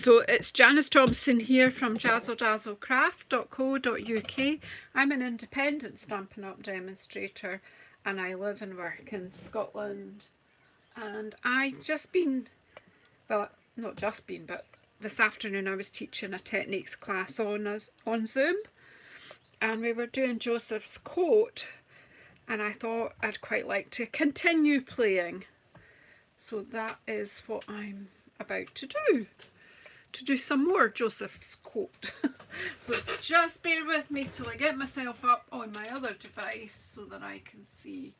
So it's Janice Thompson here from JazzleDazzleCraft.co.uk. I'm an independent Stampin' Up! Demonstrator and I live and work in Scotland. And I've just been, well, not just been, but this afternoon I was teaching a techniques class on Zoom. And we were doing Joseph's coat. And I thought I'd quite like to continue playing. So that is what I'm about to do. To do some more Joseph's coat. So just bear with me till I get myself up on my other device so that I can see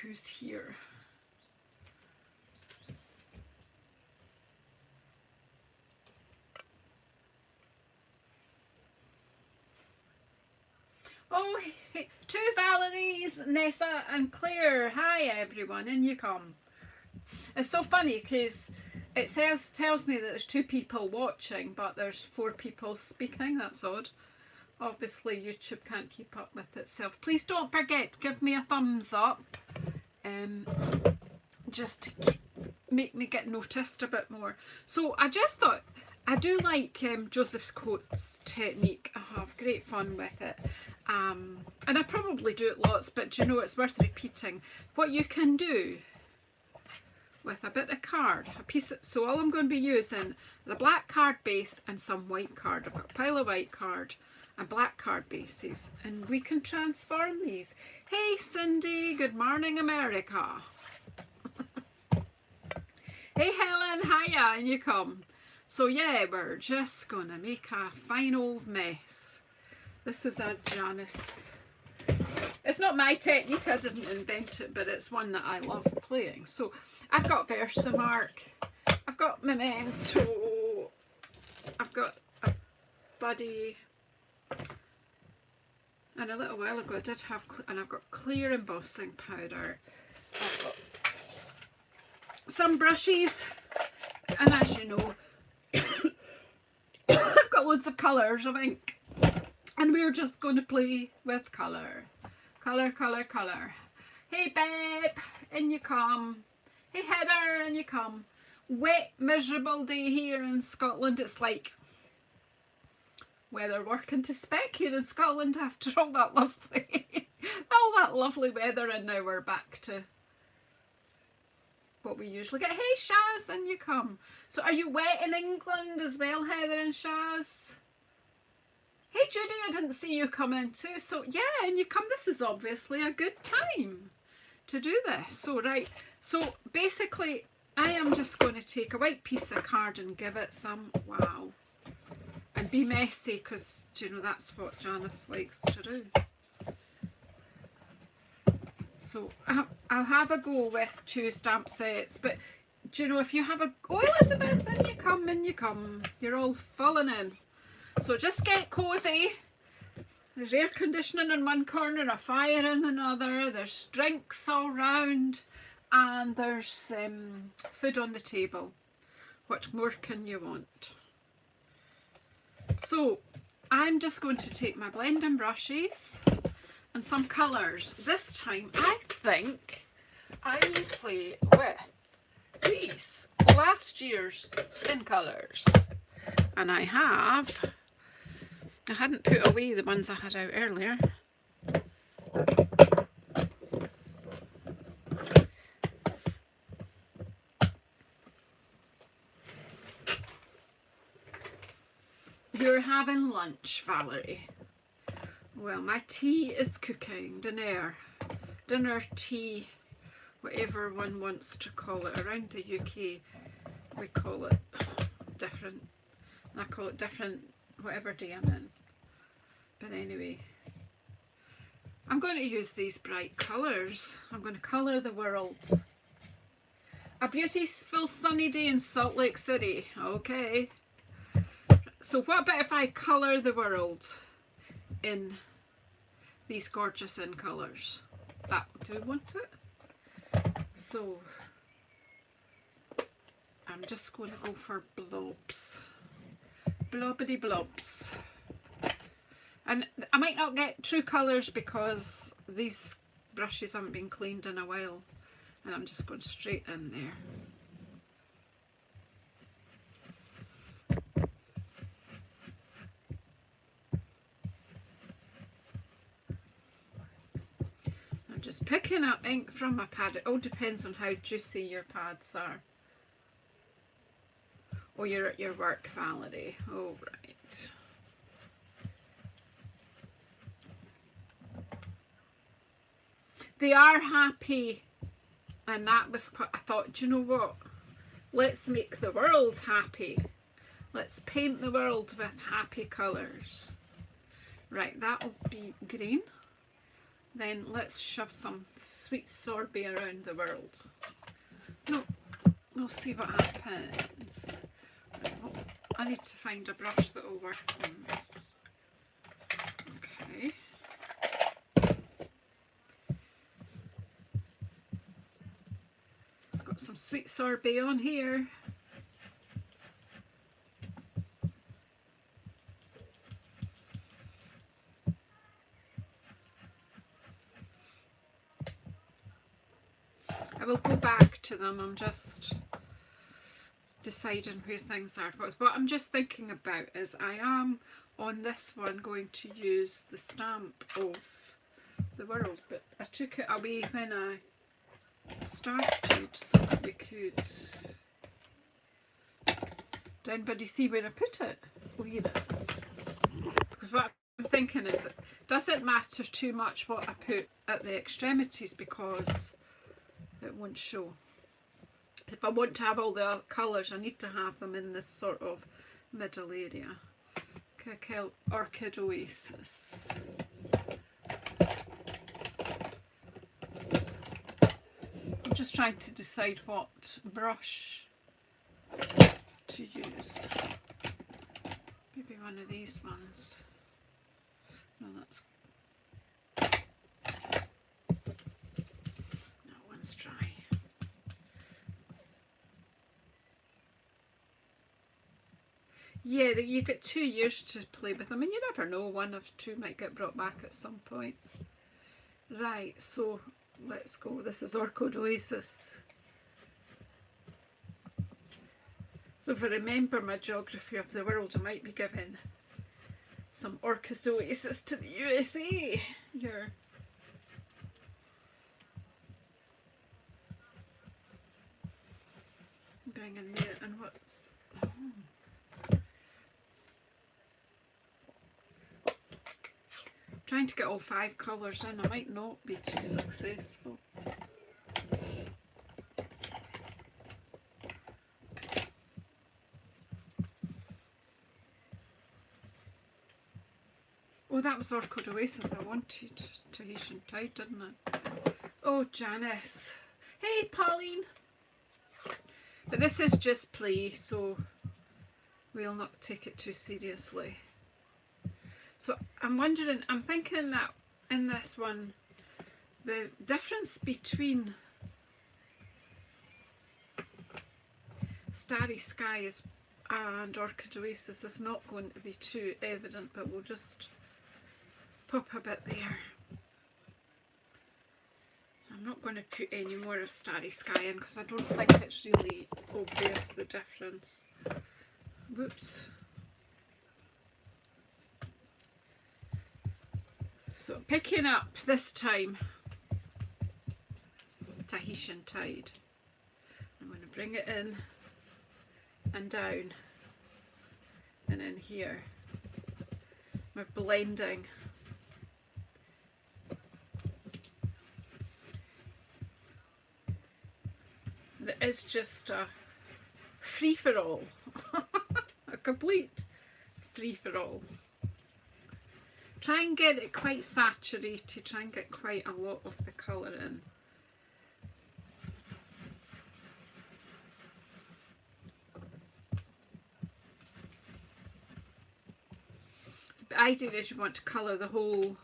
who's here. Oh, hey, two Valerie's, Nessa and Claire. Hi everyone, in you come. It's so funny because it tells me that there's 2 people watching, but there's 4 people speaking. That's odd. Obviously YouTube can't keep up with itself. Please don't forget to give me a thumbs up, just to make me get noticed a bit more. So I just thought, I do like Joseph's coat's technique. I have great fun with it. And I probably do it lots, but you know, it's worth repeating. What you can do with a bit of card, so all I'm going to be using the black card base and some white card. I've got a pile of white card and black card bases, and we can transform these. Hey Cindy, good morning America. Hey Helen, hiya, and you come. So yeah, we're just going to make a fine old mess. This is a Janice. It's not my technique, I didn't invent it, but it's one that I love playing. So I've got Versamark, I've got Memento, I've got a buddy, and a little while ago I did have, and I've got clear embossing powder. I've got some brushes, and as you know, I've got loads of colours of ink, and we're just going to play with colour. Colour, colour, colour. Hey babe, in you come. Hey Heather, in you come. Wet, miserable day here in Scotland. It's like weather working to spec here in Scotland after all that lovely weather, and now we're back to what we usually get. Hey Shaz, in you come. So are you wet in England as well, Heather and Shaz? Hey Judy, I didn't see you come in too. So yeah, and you come. This is obviously a good time to do this. So right, so basically I am just going to take a white piece of card and give it some wow, and be messy, because you know that's what Janice likes to do. So I'll have a go with 2 stamp sets, but do you know, if you have a, oh Elizabeth, in you come, in you come, you're all falling in. So just get cosy. There's air conditioning in one corner, a fire in another, there's drinks all round, and there's food on the table. What more can you want? So I'm just going to take my blending brushes and some colours. This time I think I will play with these last year's in colours. And I hadn't put away the ones I had out earlier. You're having lunch, Valerie. Well, my tea is cooking. Dinner, tea, whatever one wants to call it. Around the UK we call it different. I call it different whatever day I'm in. But anyway, I'm going to use these bright colours. I'm going to colour the world. A beautiful sunny day in Salt Lake City. Okay. So what about if I colour the world in these gorgeous in colours? That, do you want it? So I'm just going to go for blobs. Blobbity blobs. And I might not get true colours because these brushes haven't been cleaned in a while, and I'm just going straight in there. just picking up ink from my pad. It all depends on how juicy your pads are. Or you're at your work, Valerie. Oh, right. They are happy, and that was quite, I thought, do you know what? Let's make the world happy. Let's paint the world with happy colours. Right, that'll be green. Then let's shove some sweet sorbet around the world. No, we'll see what happens. Right, well, I need to find a brush that will work on this. Okay. Got some sweet sorbet on here. I will go back to them. I'm just deciding where things are. What I'm just thinking about is I am on this one going to use the stamp of the world, but I took it away when I started so that we could. Did anybody see where I put it? Oh, here it is. Because what I'm thinking is it doesn't matter too much what I put at the extremities because it won't show. If I want to have all the colours, I need to have them in this sort of middle area. Cacao Orchid Oasis. I'm just trying to decide what brush to use. Maybe one of these ones. No, that's... that one's dry. Yeah, you get 2 years to play with them, and you never know, one of two might get brought back at some point. Right, so let's go. This is Orchid Oasis. So if I remember my geography of the world, I might be giving some Orchid Oasis to the USA. Here. I'm going in there, and what's... Trying to get all 5 colours in, I might not be too successful. Oh, that was Orchid Oasis I wanted. Tahitian Tide, didn't it? Oh, Janice. Hey, Pauline. But this is just play, so we'll not take it too seriously. So I'm wondering, I'm thinking that in this one, the difference between Starry Skies and Orchid Oasis is not going to be too evident, but we'll just pop a bit there. I'm not going to put any more of Starry Sky in because I don't think it's really obvious the difference. Whoops. So picking up this time Tahitian Tide. I'm going to bring it in and down and in here. We're blending. It is just a free-for-all. A complete free-for-all. Try and get it quite saturated, try and get quite a lot of the colour in. So the idea is you want to colour the whole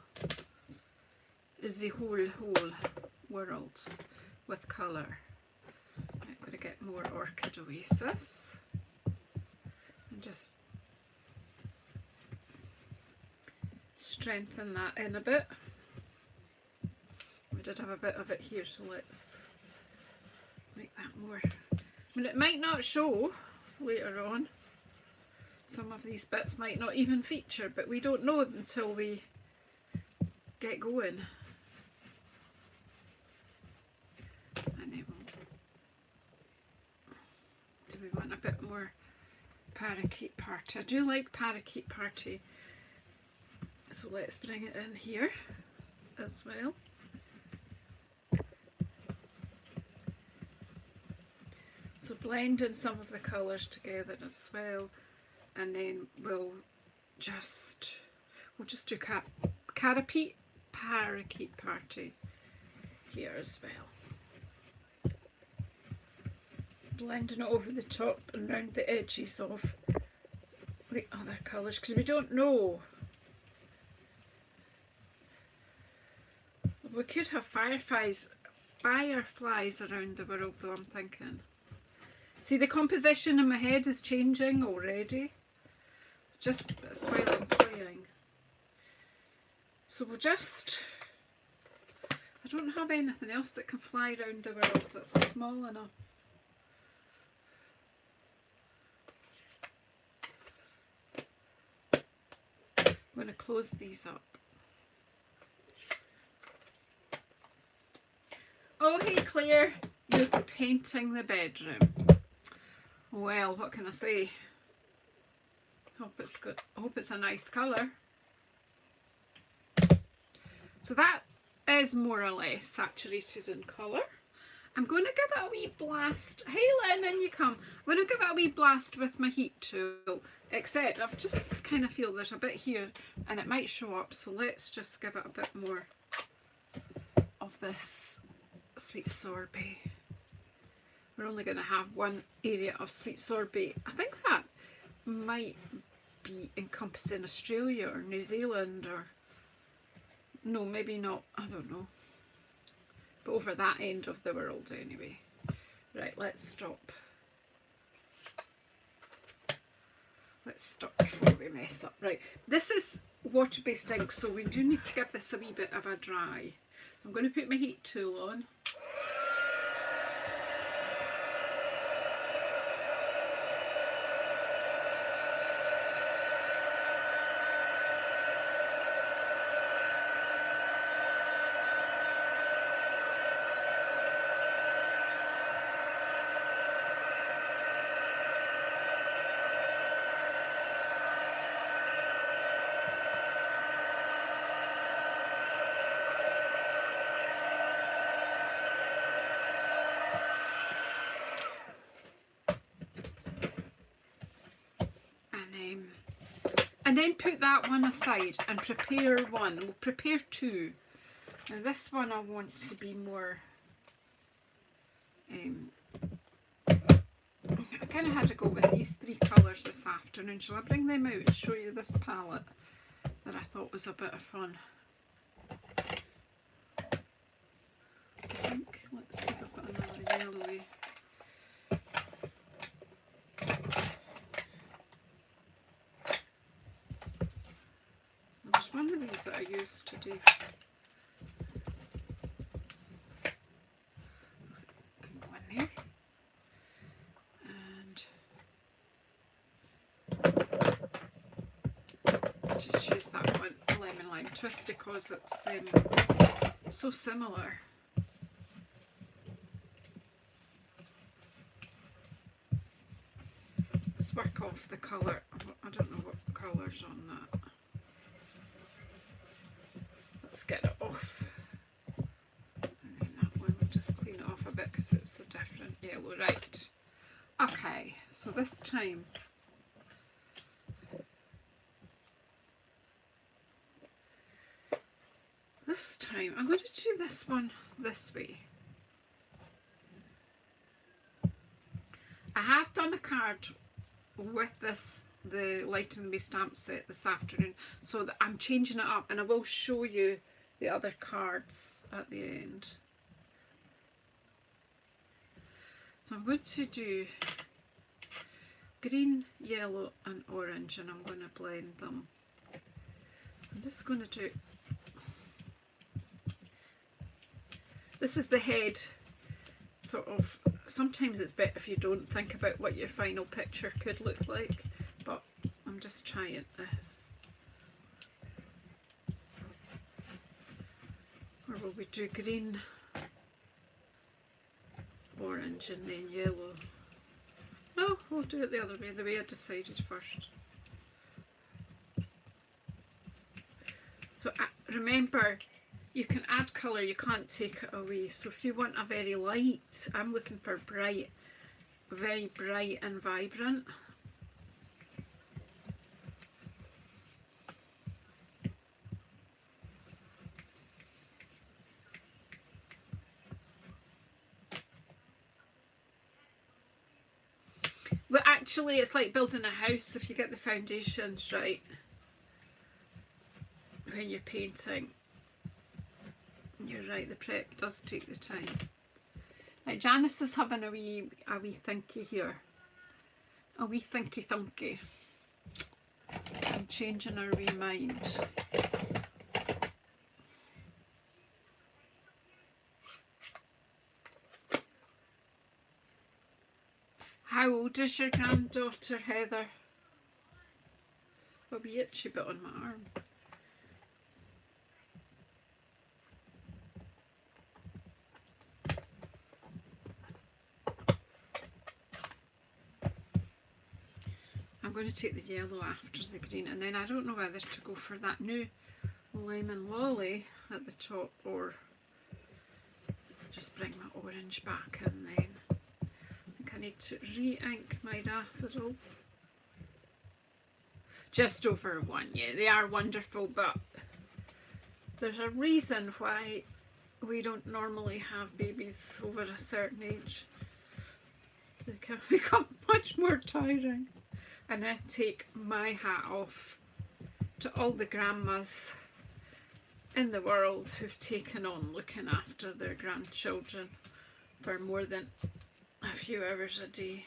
world with colour. I'm going to get more Orchid Oasis and just strengthen that in a bit. We did have a bit of it here, so let's make that more. I mean, it might not show later on. Some of these bits might not even feature, but we don't know until we get going. a bit more parakeet party. I do like parakeet party, so let's bring it in here as well. So blend in some of the colours together as well, and then we'll just do parakeet party here as well. Blending it over the top and round the edges of the other colours, because we don't know. We could have fireflies around the world though, I'm thinking. See, the composition in my head is changing already, just while I'm playing. So we'll just, I don't have anything else that can fly around the world that's small enough. I'm going to close these up. Oh, hey Claire, you're painting the bedroom. Well, what can I say? Hope it's good. I hope it's a nice colour. So that is more or less saturated in colour. I'm going to give it a wee blast. Hey Lynn, in you come. I'm going to give it a wee blast with my heat tool. Except I've just kind of feel there's a bit here and it might show up. So let's just give it a bit more of this sweet sorbet. We're only going to have one area of sweet sorbet. I think that might be encompassing Australia or New Zealand, or no, maybe not, I don't know, but over that end of the world anyway. Right, let's stop before we mess up. Right, this is water-based ink, so we do need to give this a wee bit of a dry. I'm going to put my heat tool on. And then put that one aside and prepare one. We'll prepare two. Now this one I want to be more, I kind of had to go with these three colours this afternoon. Shall I bring them out and show you this palette that I thought was a bit of fun? I think, let's see if I've got another yellowy. There's one of these that I used to do. Can go in there. And just use that one, lemon lime twist, because it's so similar. Let's work off the colour. I don't know what colour's on that. Let's get it off. And then that one, we'll just clean it off a bit because it's a different yellow. Right. Okay, so this time I'm going to do this one this way. I have done a card with the Light and Me stamp set this afternoon, so that I'm changing it up, and I will show you the other cards at the end. So I'm going to do green, yellow and orange, and I'm going to blend them. I'm just going to do, this is the head, sort of. Sometimes it's better if you don't think about what your final picture could look like, but I'm just trying to. Or will we do green, orange and then yellow? Oh, I'll do it the other way, the way I decided first. So remember, you can add colour, you can't take it away. So if you want a very light, I'm looking for bright, very bright and vibrant. But actually it's like building a house if you get the foundations right when you're painting. You're right, the prep does take the time. Right, Janice is having a wee thinky here. A wee thinky thunky. I'm changing her wee mind. How old is your granddaughter, Heather? A wee itchy bit on my arm. I'm going to take the yellow after the green, and then I don't know whether to go for that new lemon lolly at the top or just bring my orange back in then. I need to re-ink my daffodil. Just over one, yeah, they are wonderful, but there's a reason why we don't normally have babies over a certain age. They can become much more tiring. And I take my hat off to all the grandmas in the world who've taken on looking after their grandchildren for more than a few hours a day.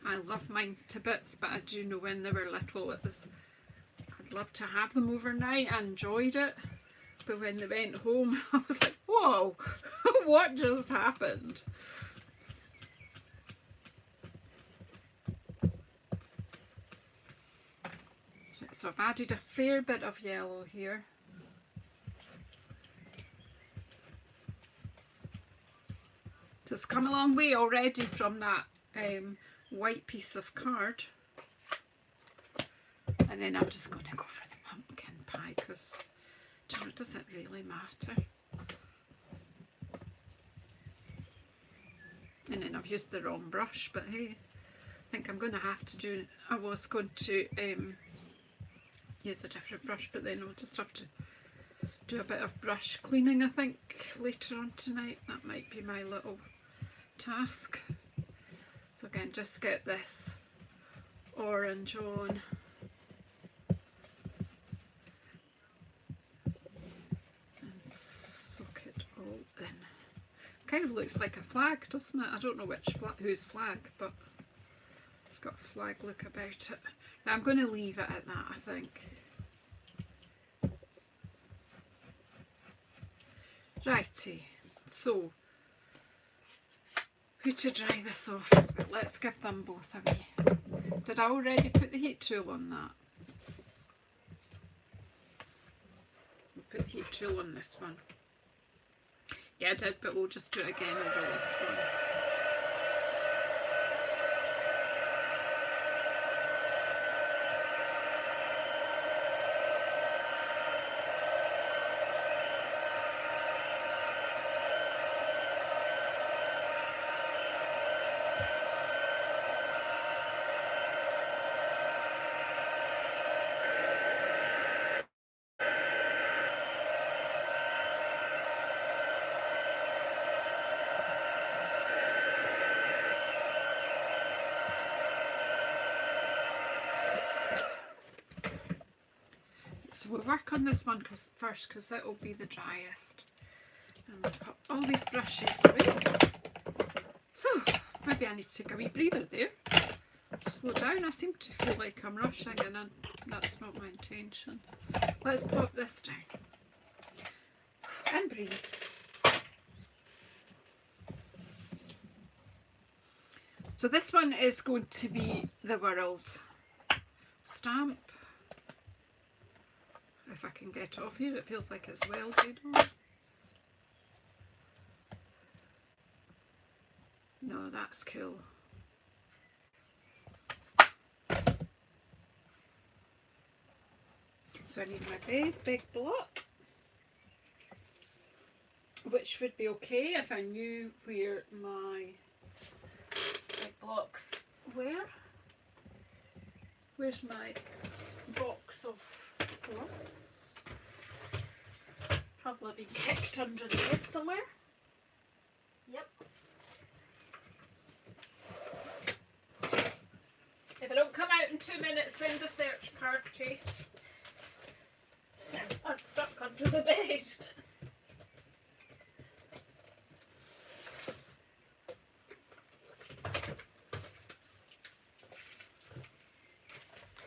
I love mine to bits, but I do know when they were little I'd love to have them overnight. I enjoyed it, but when they went home I was like, whoa, what just happened? So I've added a fair bit of yellow here. So it's come a long way already from that white piece of card. And then I'm just going to go for the pumpkin pie because it doesn't really matter. And then I've used the wrong brush, but hey, I think I'm going to have to do, I was going to use a different brush, but then I'll just have to do a bit of brush cleaning, I think, later on tonight. That might be my little task. So again, just get this orange on. And soak it all in. Kind of looks like a flag, doesn't it? I don't know whose flag, but it's got a flag look about it. Now I'm going to leave it at that, I think. Righty, so who to dry this off is, but let's give them both a wee. Did I already put the heat tool on that? We'll put the heat tool on this one. Yeah, I did, but we'll just do it again over this one. So we'll work on this one first because it will be the driest. And we'll put all these brushes away. So maybe I need to take a wee breather there. Slow down. I seem to feel like I'm rushing, and that's not my intention. Let's pop this down and breathe. So this one is going to be the world stamp. If I can get off here, it feels like it's welded on. No, that's cool. So I need my big block, which would be okay if I knew where my big blocks were. Where's my box of blocks? Probably been kicked under the bed somewhere. Yep. If I don't come out in 2 minutes, send a search party. I'm stuck under the bed.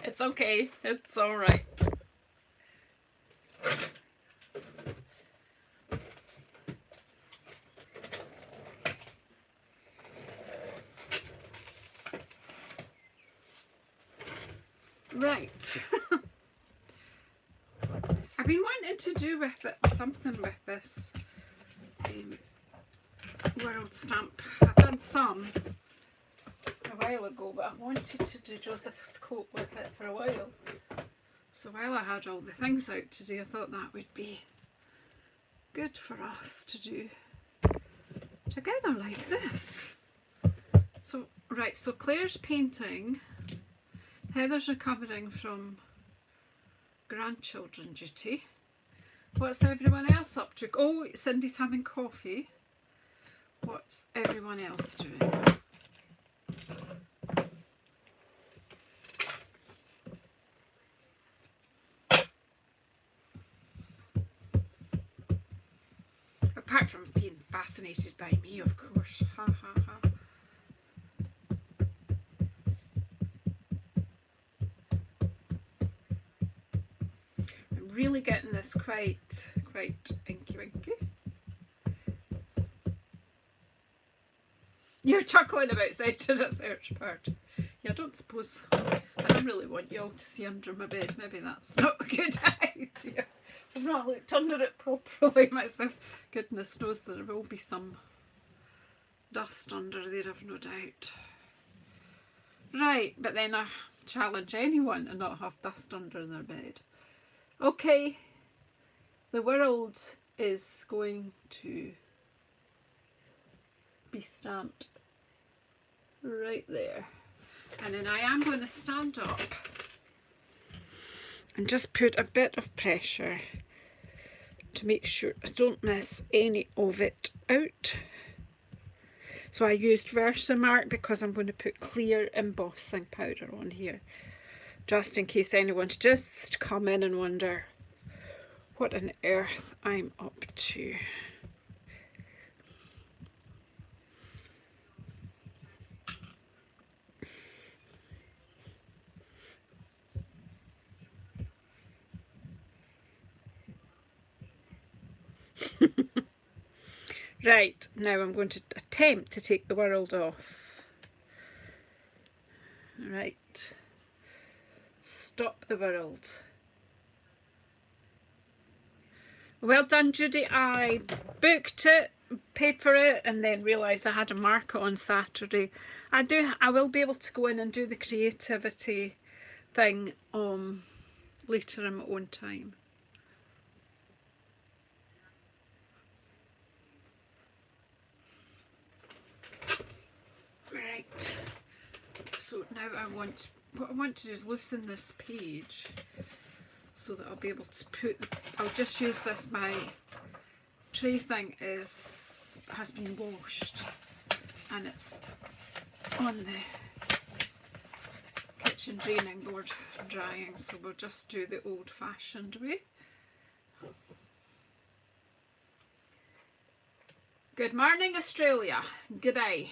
It's okay. It's all right. Right. I've been wanting to do with it something with this world stamp. I've done some a while ago, but I wanted to do Joseph's coat with it for a while. So while I had all the things out today, I thought that would be good for us to do together like this. So, right, so Claire's painting, Heather's recovering from grandchildren duty. What's everyone else up to? Oh, Cindy's having coffee. What's everyone else doing? Apart from being fascinated by me, of course. Ha ha ha. I'm really getting this quite inky winky. You're chuckling about setting a search party. Yeah, I don't suppose I don't really want you all to see under my bed. Maybe that's not a good idea. I've not looked under it properly myself. Goodness knows there will be some dust under there, I've no doubt. Right, but then I challenge anyone to not have dust under their bed. Okay, the world is going to be stamped right there. And then I am going to stand up and just put a bit of pressure to make sure I don't miss any of it out. So I used Versamark because I'm going to put clear embossing powder on here, just in case anyone's just come in and wonder what on earth I'm up to. Right, now I'm going to attempt to take the world off. Right, stop the world. Well done, Judy. I booked it, paid for it, and then realised I had a market on Saturday. I will be able to go in and do the creativity thing later in my own time. Right, so now what I want to do is loosen this page so that I'll be able to I'll just use this, my tray thing has been washed and it's on the kitchen draining board drying, so we'll just do the old-fashioned way. Good morning, Australia. G'day.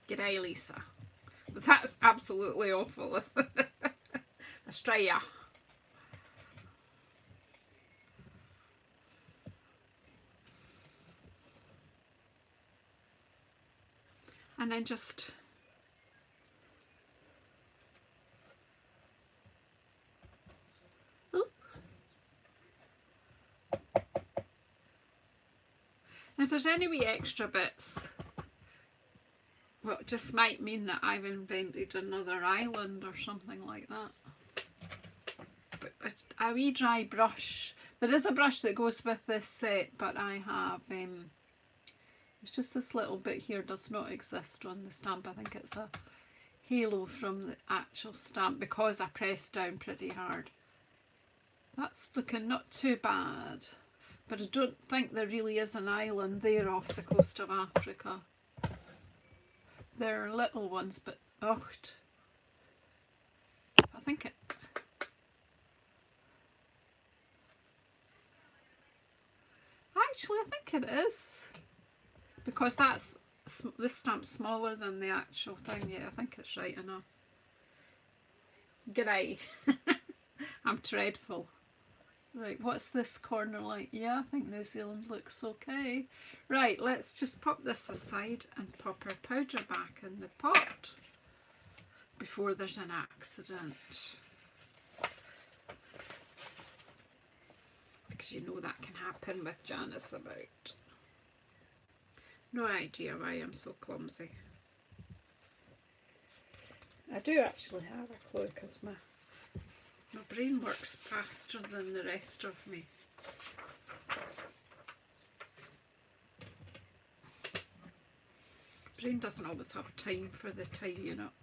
G'day, Lisa. That's absolutely awful. Australia. And then just And if there's any wee extra bits, well, it just might mean that I've invented another island or something like that. But a wee dry brush. There is a brush that goes with this set, but I have, it's just this little bit here does not exist on the stamp. I think it's a halo from the actual stamp because I pressed down pretty hard. That's looking not too bad, but I don't think there really is an island there off the coast of Africa. There are little ones, but oh, I think it. Actually, I think it is, because this stamp's smaller than the actual thing. Yeah, I think it's right enough. G'day. I'm dreadful. Right, what's this corner like? Yeah, I think New Zealand looks okay. Right, let's just pop this aside and pop our powder back in the pot before there's an accident. Because you know that can happen with Janice about. No idea why I'm so clumsy. I do actually have a clue because my brain works faster than the rest of me. Brain doesn't always have time for the tidying up.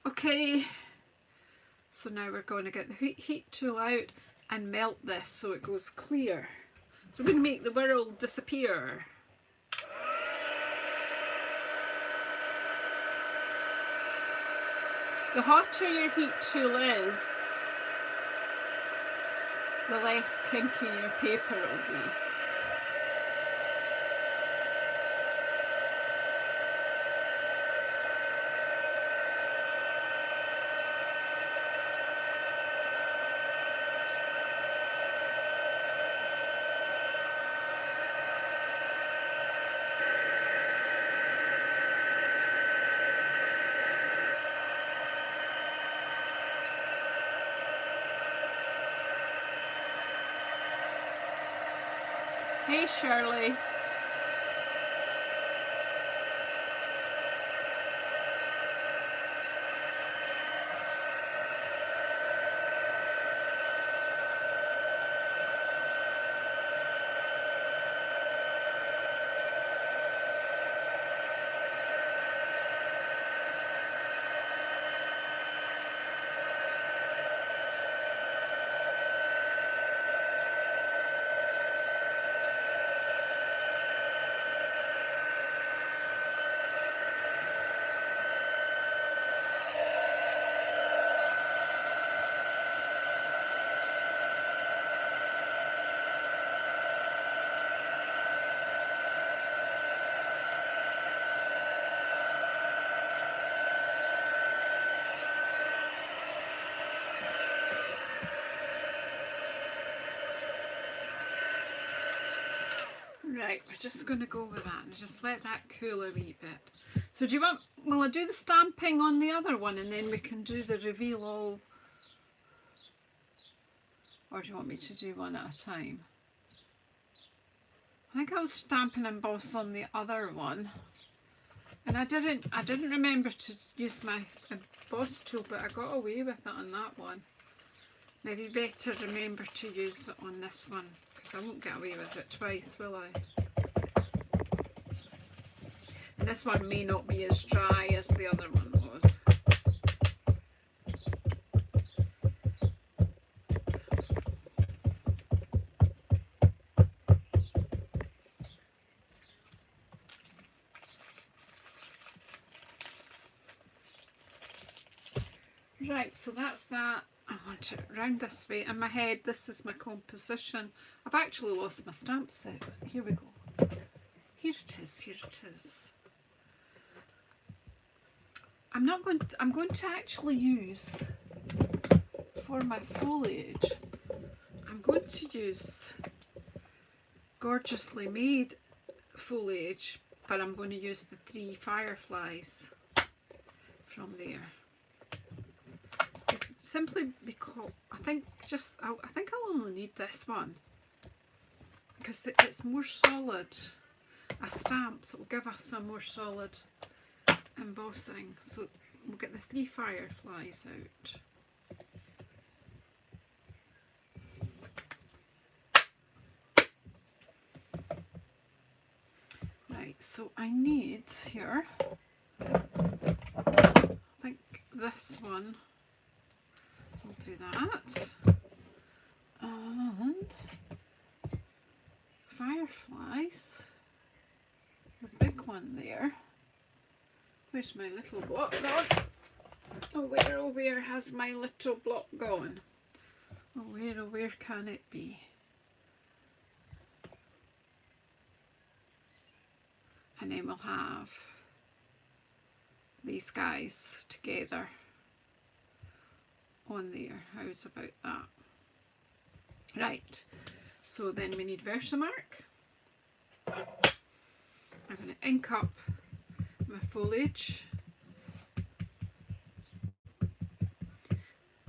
Okay, so now we're going to get the heat tool out and melt this so it goes clear. So we're going to make the world disappear. The hotter your heat tool is, the less kinky your paper will be. Hey Shirley. Right, we're just going to go with that and just let that cool a wee bit. So do you want, will I do the stamping on the other one and then we can do the reveal all, or do you want me to do one at a time? I think I was stamping emboss on the other one and I didn't remember to use my emboss tool, but I got away with it on that one. Maybe better remember to use it on this one, because I won't get away with it twice, will I? And this one may not be as dry as the other one was. Right, so that's that. I want it round this way. In my head, this is my composition. I've actually lost my stamp set. Here we go. Here it is, here it is. I'm going to actually use, for my foliage, I'm going to use Gorgeously Made foliage, but I'm going to use the 3 fireflies from there. Simply because I think I'll only need this one. because it's more solid, a stamp, so it will give us a more solid embossing. So we'll get the 3 fireflies out. Right, so I need here, I think this one, we'll do that, and fireflies, the big one there. Where's my little block gone? Oh where has my little block gone? Oh where can it be? And then we'll have these guys together on there. How's about that? Right, so then we need Versamark. I'm going to ink up my foliage.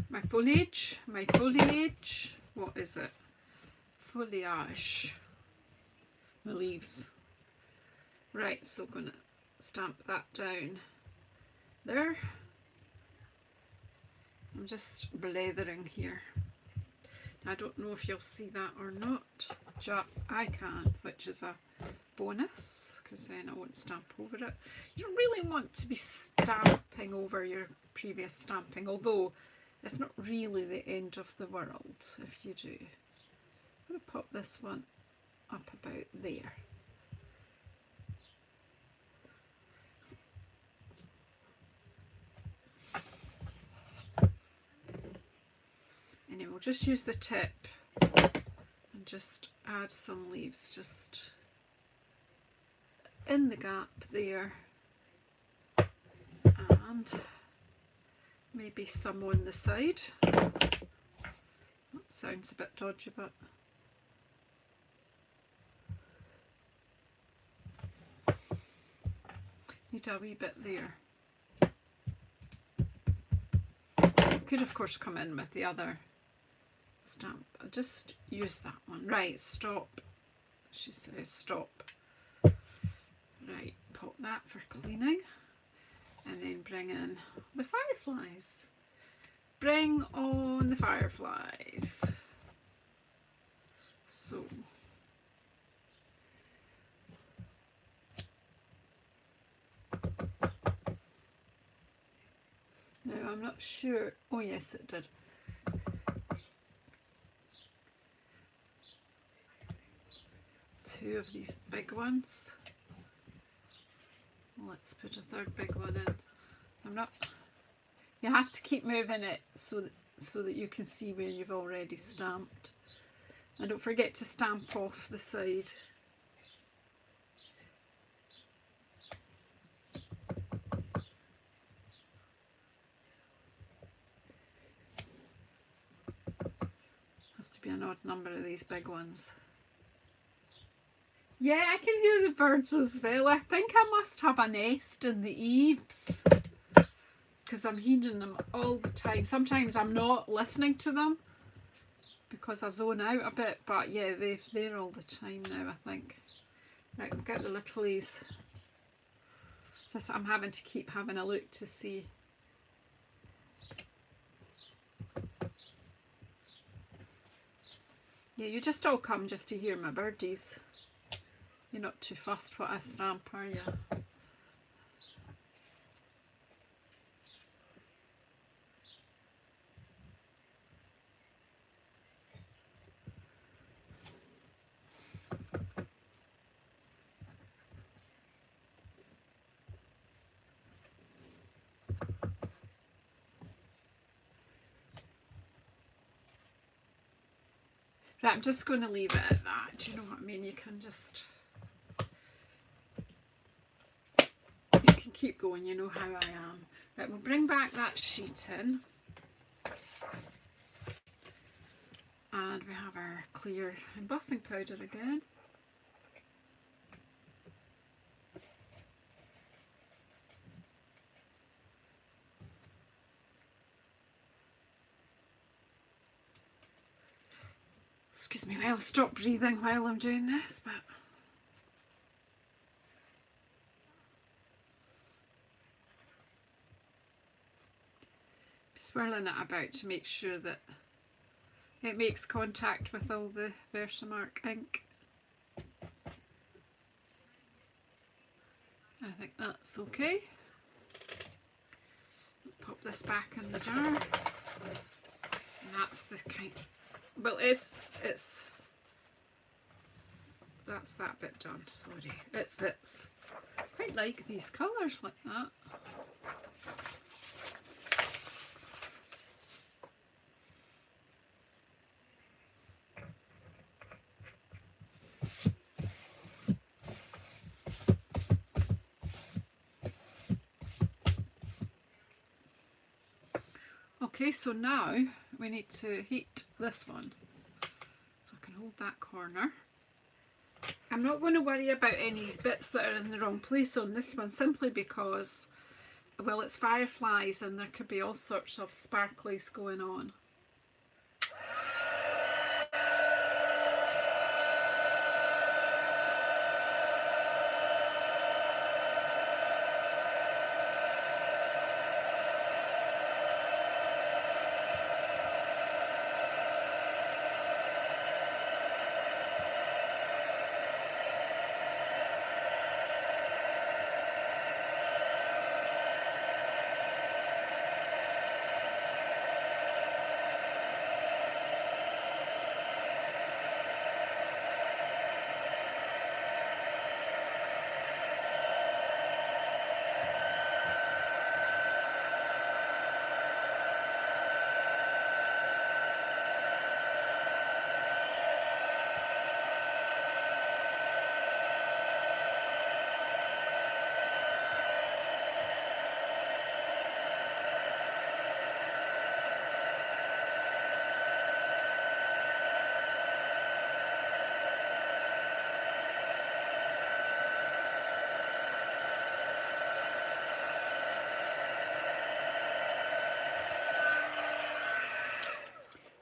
My foliage, what is it? Foliage, the leaves. Right, so I'm going to stamp that down there. I'm just blathering here. I don't know if you'll see that or not. I can, which is a bonus, because then I won't stamp over it. You don't really want to be stamping over your previous stamping, although it's not really the end of the world if you do. I'm going to pop this one up about there. And then we'll just use the tip and just add some leaves just in the gap there, and maybe some on the side. That sounds a bit dodgy, but need a wee bit there. Could of course come in with the other stamp. I'll just use that one. Right, stop. She says stop. Right, pop that for cleaning, and then bring in the fireflies. Bring on the fireflies. So now I'm not sure. Oh yes, it did. Two of these big ones. Let's put a third big one in. I'm not. You have to keep moving it so that you can see where you've already stamped. And don't forget to stamp off the side. Have to be an odd number of these big ones. Yeah, I can hear the birds as well. I think I must have a nest in the eaves, because I'm hearing them all the time. Sometimes I'm not listening to them because I zone out a bit, but yeah, they're there all the time now, I think. Right, we'll get the littlies. Just I'm having to keep having a look to see. Yeah, you just all come just to hear my birdies. You're not too fussed what I stamp, are you? Right, I'm just going to leave it at that. Do you know what I mean? You can just... You can keep going, you know how I am. Right, we'll bring back that sheet in. And we have our clear embossing powder again. Excuse me, I'll stop breathing while I'm doing this, but swirling it about to make sure that it makes contact with all the Versamark ink. I think that's okay. Pop this back in the jar. And that's the kind, well, that's that bit done, sorry. It's quite like these colours like that. Okay, so now we need to heat this one. So I can hold that corner. I'm not going to worry about any bits that are in the wrong place on this one, simply because, well, it's fireflies and there could be all sorts of sparklies going on.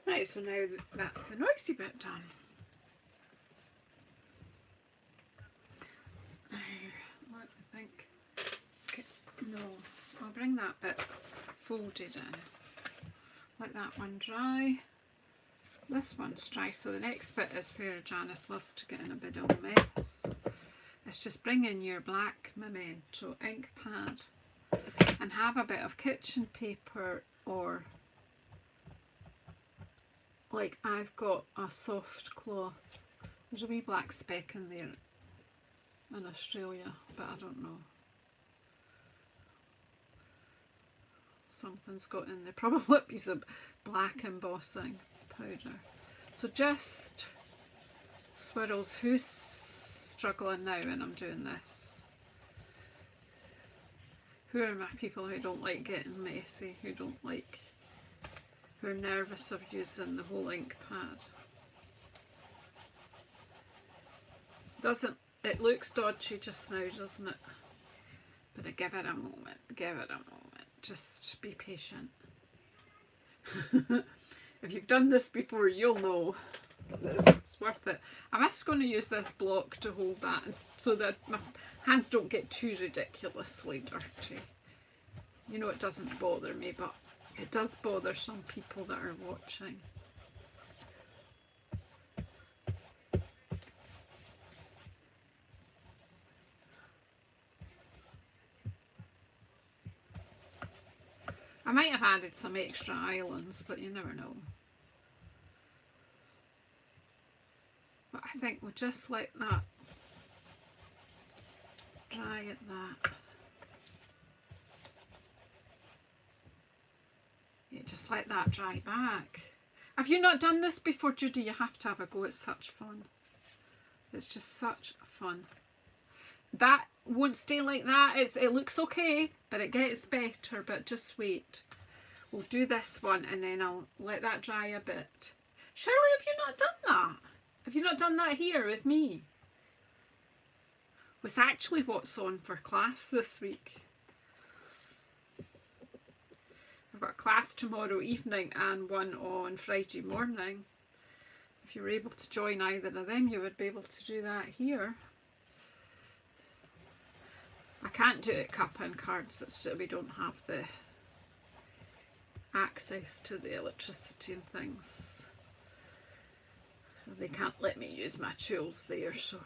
Right, so now that's the noisy bit done. Now, let me think. Okay, no, I'll bring that bit folded in. Let that one dry. This one's dry, so the next bit is where Janice loves to get in a bit of a mess. It's just bring in your black Memento ink pad and have a bit of kitchen paper, or like I've got a soft cloth. There's a wee black speck in there in Australia, but I don't know. Something's got in there, probably a piece of black embossing powder. So just swirls. Who's struggling now when I'm doing this? Who are my people who don't like getting messy, who are nervous of using the whole ink pad? It looks dodgy just now, doesn't it? But give it a moment, give it a moment. Just be patient. If you've done this before, you'll know that it's worth it. I'm just going to use this block to hold that so that my hands don't get too ridiculously dirty. You know, it doesn't bother me, but it does bother some people that are watching. I might have added some extra islands, but you never know. But I think we'll just let that dry at that. Yeah, just let that dry back. Have you not done this before, Judy? You have to have a go. It's such fun. It's just such fun. That won't stay like that. It looks okay, but it gets better. But just wait. We'll do this one and then I'll let that dry a bit. Shirley, have you not done that? Have you not done that here with me? It's actually what's on for class this week. I've got a class tomorrow evening and one on Friday morning. If If you were able to join either of them, you would be able to do that here. I can't do it cup and cards, it's just we don't have the access to the electricity and things. They can't let me use my tools there, so.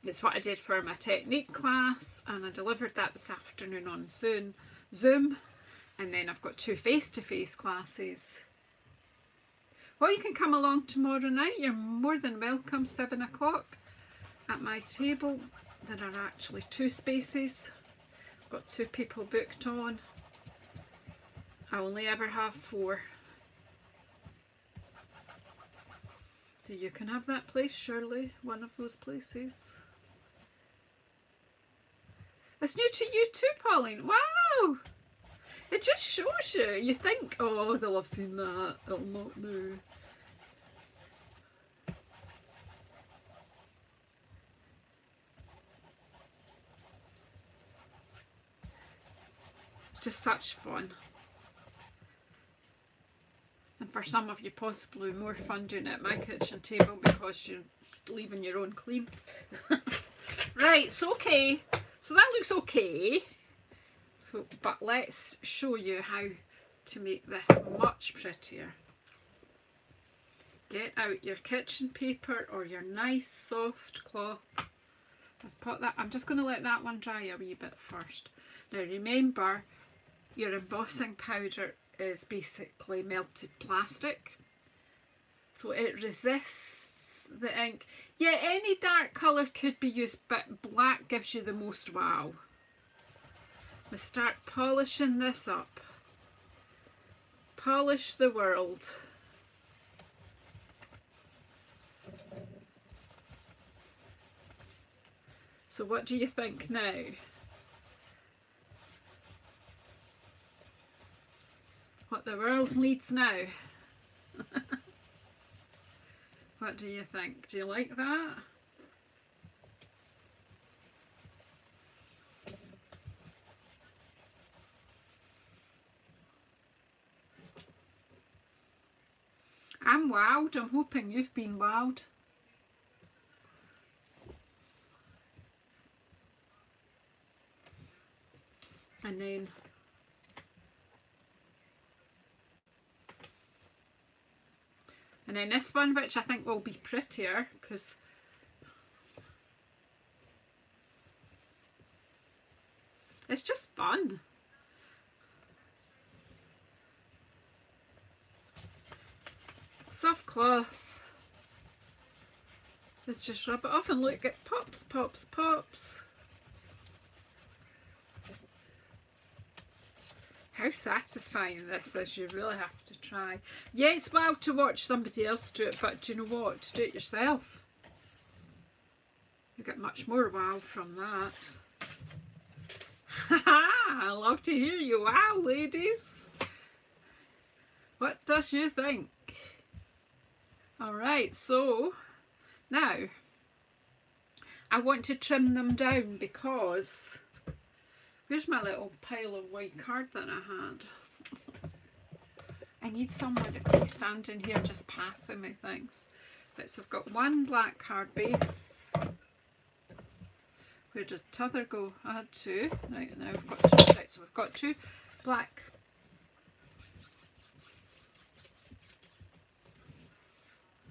It's what I did for my technique class, and I delivered that this afternoon on Zoom, and then I've got 2 face-to-face classes. Well, you can come along tomorrow night, you're more than welcome, 7 o'clock at my table. There are actually 2 spaces, I've got 2 people booked on. I only ever have 4. So you can have that place, surely, one of those places. It's new to you too, Pauline. Wow! It just shows you. You think, oh, they'll have seen that. They'll not know. It's just such fun. And for some of you, possibly more fun doing it at my kitchen table because you're leaving your own clean. Right, so okay. So that looks okay. So, but let's show you how to make this much prettier. Get out your kitchen paper or your nice soft cloth. Let's put that. I'm just going to let that one dry a wee bit first. Now remember, your embossing powder is basically melted plastic, so it resists the ink. Yeah, any dark colour could be used, but black gives you the most wow. We start polishing this up. Polish the world. So what do you think now? What the world needs now? What do you think? Do you like that? I'm wowed. I'm hoping you've been wowed. And then this one, which I think will be prettier, because it's just fun. Soft cloth. Let's just rub it off and look, it pops, pops, pops. How satisfying this is, you really have to try. Yeah, it's wow to watch somebody else do it, but do you know what? To do it yourself, you get much more wow from that. I love to hear you wow, ladies. What does you think? Alright, so now I want to trim them down because where's my little pile of white card that I had? I need someone to be standing here just passing me things. Right, so I've got one black card base. Where did t'other go? I had 2. Right, now we've got 2. Right, so we've got 2 black.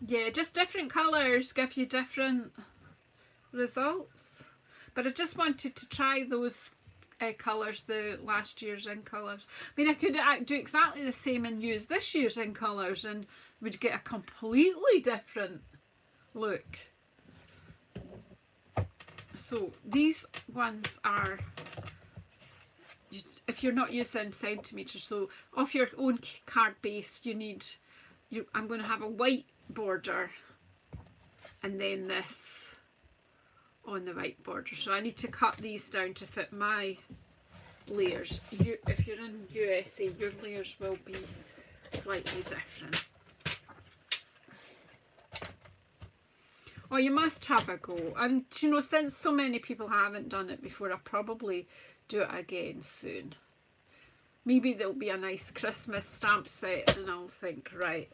Yeah, just different colours give you different results. But I just wanted to try those colours, the last year's in colours. I mean, I could do exactly the same and use this year's in colours and would get a completely different look. So these ones are, if you're not using centimetres, so off your own card base you need, I'm going to have a white border and then this on the white border, so I need to cut these down to fit my layers. If you're in USA, your layers will be slightly different. Oh, you must have a go. And you know, since so many people haven't done it before, I'll probably do it again soon. Maybe there'll be a nice Christmas stamp set and I'll think, right,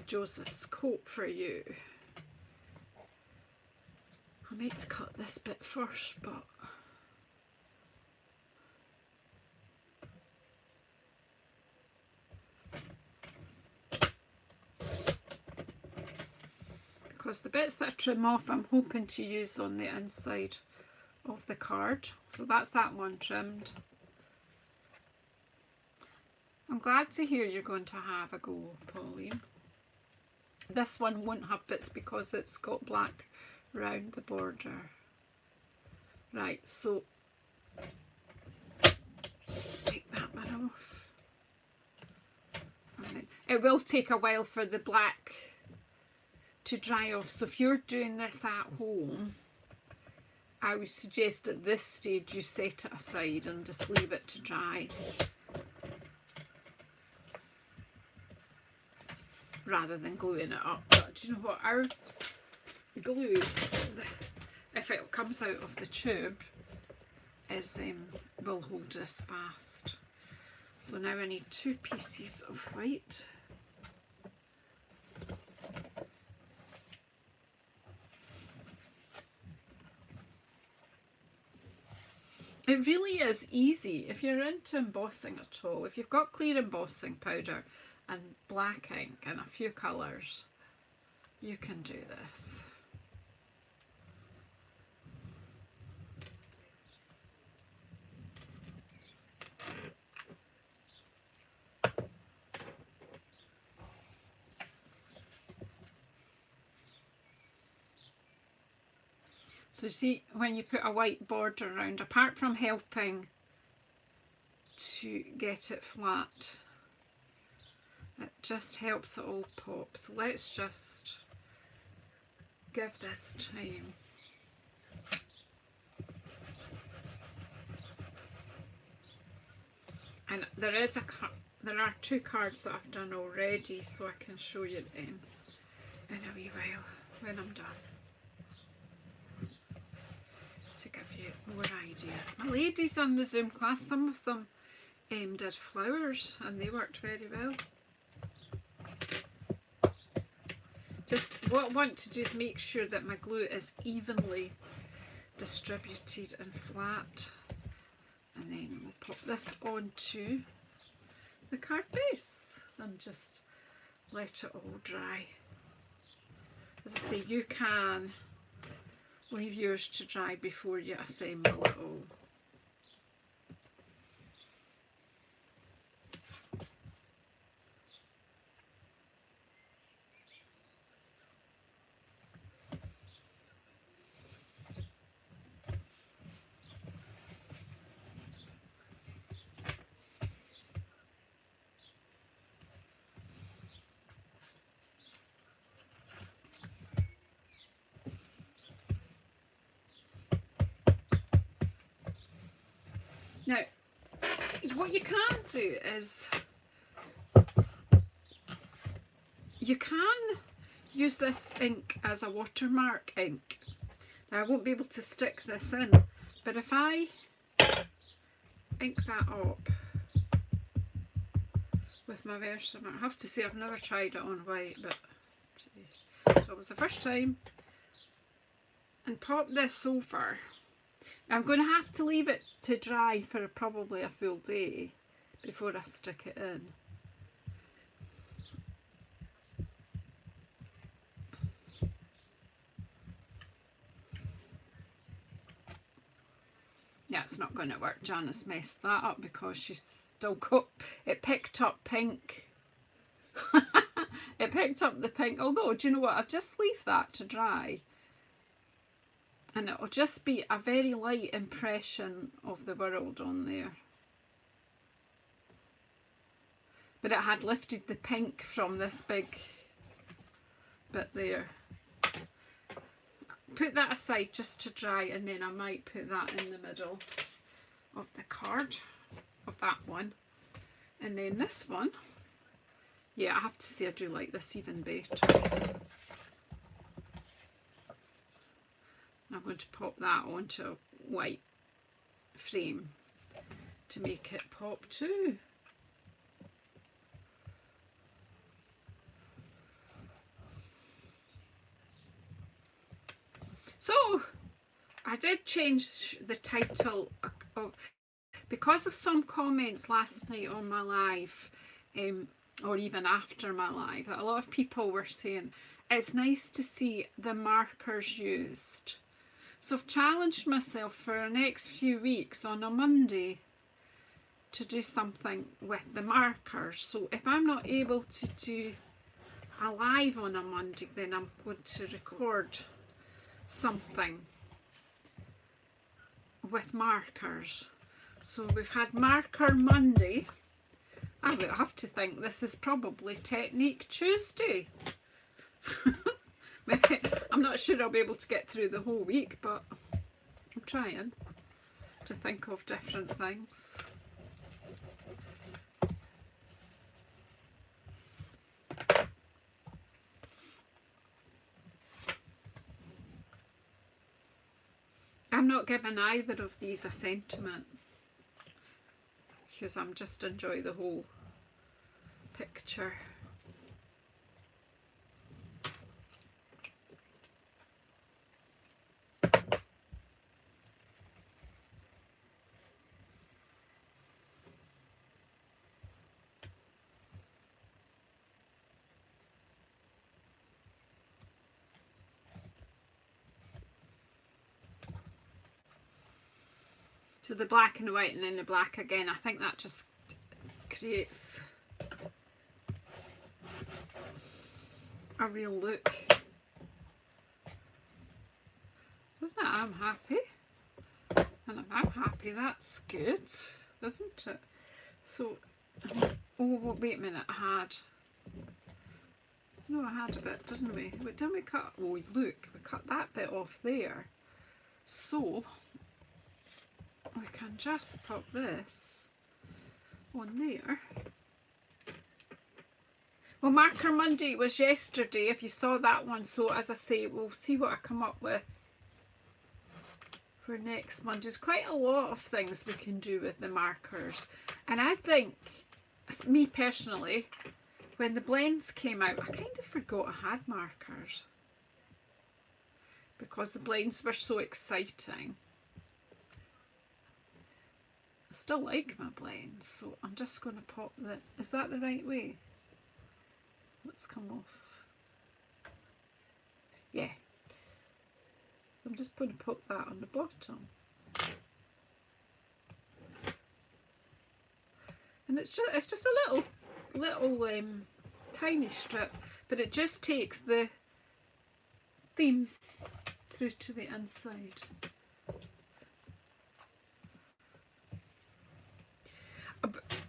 Joseph's coat for you. I need to cut this bit first, but because the bits that I trim off I'm hoping to use on the inside of the card. So that's that one trimmed. I'm glad to hear you're going to have a go, Pauline. This one won't have bits because it's got black round the border. Right, so take that one off. And then it will take a while for the black to dry off, so if you're doing this at home, I would suggest at this stage you set it aside and just leave it to dry rather than gluing it up. But do you know what, our glue, if it comes out of the tube, is will hold this fast. So now I need 2 pieces of white. It really is easy if you're into embossing at all. If you've got clear embossing powder and black ink and a few colours, you can do this. So see, when you put a white border around, apart from helping to get it flat, it just helps it all pop. So let's just give this time. And there are 2 cards that I've done already, so I can show you them in a wee while when I'm done, to give you more ideas. My ladies on the Zoom class, some of them did flowers and they worked very well. Just what I want to do is make sure that my glue is evenly distributed and flat, and then we'll pop this onto the card base and just let it all dry. As I say, you can leave yours to dry before you assemble it all. Now, what you can do is you can use this ink as a watermark ink. Now, I won't be able to stick this in, but if I ink that up with my Versamark, I have to say I've never tried it on white, but so it was the first time, and pop this over. I'm going to have to leave it to dry for probably a full day before I stick it in. Yeah, it's not going to work. Janice messed that up because she's still got, it picked up pink. It picked up the pink, although, do you know what, I'll just leave that to dry. And it'll just be a very light impression of the world on there. But it had lifted the pink from this big bit there. Put that aside just to dry, and then I might put that in the middle of the card, of that one. And then this one, yeah, I have to say I do like this even better. going to pop that onto a white frame to make it pop too. So I did change the title of, because of some comments last night on my live, or even after my live, a lot of people were saying it's nice to see the markers used. So I've challenged myself for the next few weeks on a Monday to do something with the markers. So if I'm not able to do a live on a Monday, then I'm going to record something with markers. So we've had Marker Monday. I would have to think this is probably Technique Tuesday. I'm not sure I'll be able to get through the whole week, but I'm trying to think of different things. I'm not giving either of these a sentiment because I'm just enjoying the whole picture. So the black and the white and then the black again, I think that just creates a real look. Doesn't it? I'm happy. And if I'm happy, that's good, isn't it? So, oh wait a minute, I had a bit, didn't we? Didn't we cut, oh look, we cut that bit off there. So, we can just pop this on there. Well, Marker Monday was yesterday, if you saw that one. So as I say, we'll see what I come up with for next month. There's quite a lot of things we can do with the markers. And I think, me personally, when the blends came out, I kind of forgot I had markers. Because the blends were so exciting. I still like my blends, so I'm just going to pop the, is that the right way? Let's come off. Yeah. I'm just going to put that on the bottom. And it's just a little tiny strip, but it just takes the theme through to the inside.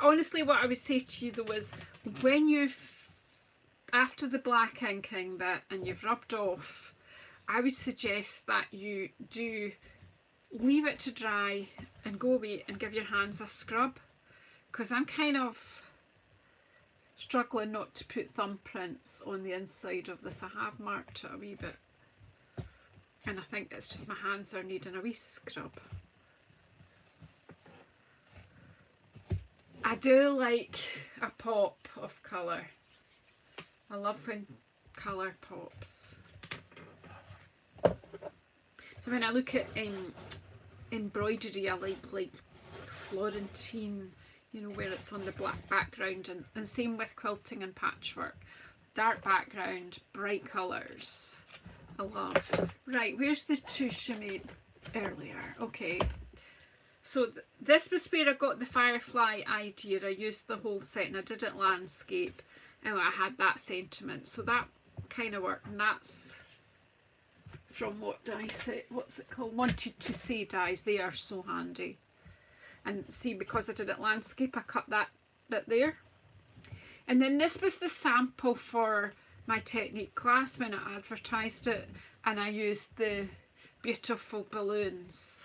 Honestly, what I would say to you though is, when you've, after the black inking bit and you've rubbed off, I would suggest that you do leave it to dry and go away and give your hands a scrub, because I'm kind of struggling not to put thumbprints on the inside of this. I have marked it a wee bit and I think it's just my hands are needing a wee scrub. I do like a pop of colour. I love when colour pops. So when I look at embroidery, I like Florentine, you know, where it's on the black background, and same with quilting and patchwork. Dark background, bright colours. I love. Right, where's the tuche I made earlier? Okay. So this was where I got the firefly idea. I used the whole set and I did it landscape and I had that sentiment. So that kind of worked, and that's from what die set, what's it called? Wanted to Say dies. They are so handy. And see, because I did it landscape, I cut that bit there. And then this was the sample for my technique class when I advertised it, and I used the beautiful balloons.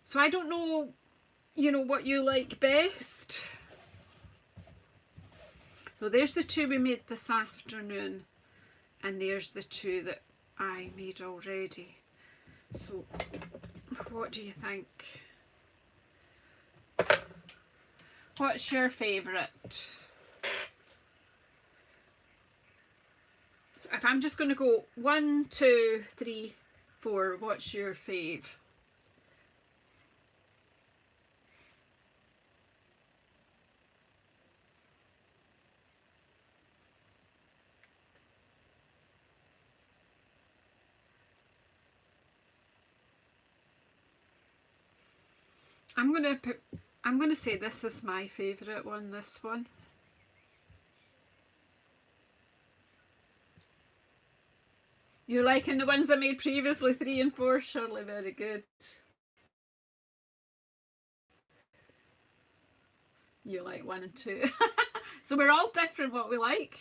So I don't know, you know, what you like best. So there's the two we made this afternoon, and there's the two that I made already. So what do you think? What's your favourite? So if I'm just going to go 1, 2, 3, 4, what's your fave? I'm going to say this is my favourite one, this one. You're liking the ones I made previously, 3 and 4, Shirley, very good. You like 1 and 2. So we're all different what we like.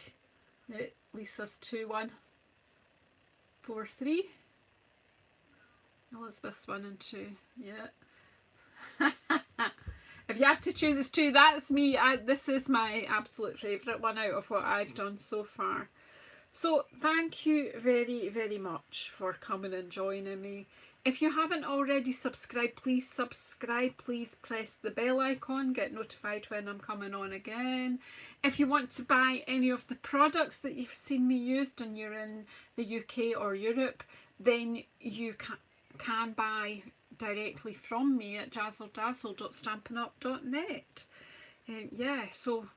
Lisa's 2, 1, 4, 3. Elizabeth's 1 and 2, yeah. If you have to choose as 2, that's me. This is my absolute favourite one out of what I've done so far. So thank you very, very much for coming and joining me. If you haven't already subscribed, please subscribe. Please press the bell icon, get notified when I'm coming on again. If you want to buy any of the products that you've seen me used and you're in the UK or Europe, then you can buy directly from me at JazzleDazzle.stampinup.net. Yeah, so,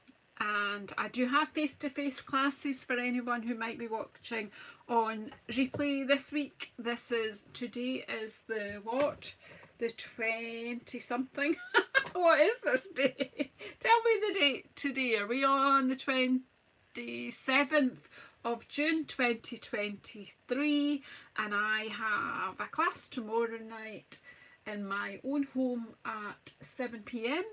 and I do have face-to-face classes for anyone who might be watching on replay this week. Today is the what? The 20-something? What is this day? Tell me the date today. Are we on the 27th of June 2023? And I have a class tomorrow night in my own home at 7 p.m.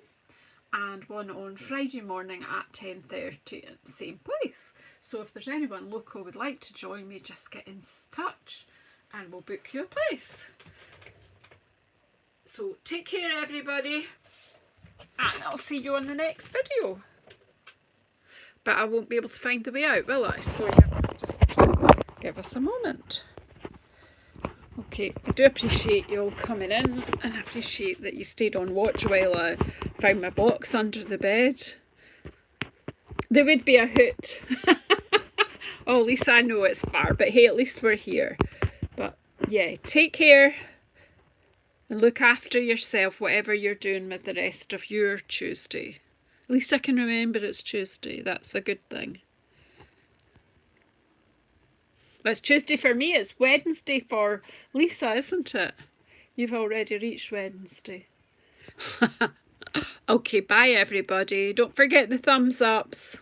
and one on Friday morning at 10:30 at the same place. So if there's anyone local would like to join me, just get in touch and we'll book you a place. So take care everybody, and I'll see you on the next video. But I won't be able to find the way out, will I? So yeah, just give us a moment. Okay, I do appreciate you all coming in, and I appreciate that you stayed on watch while I found my box under the bed. There would be a hoot. Oh, at least I know it's far, but hey, at least we're here. But yeah, take care and look after yourself, whatever you're doing with the rest of your Tuesday. At least I can remember it's Tuesday. That's a good thing. Well, it's Tuesday for me. It's Wednesday for Lisa, isn't it? You've already reached Wednesday. Okay, bye everybody. Don't forget the thumbs ups.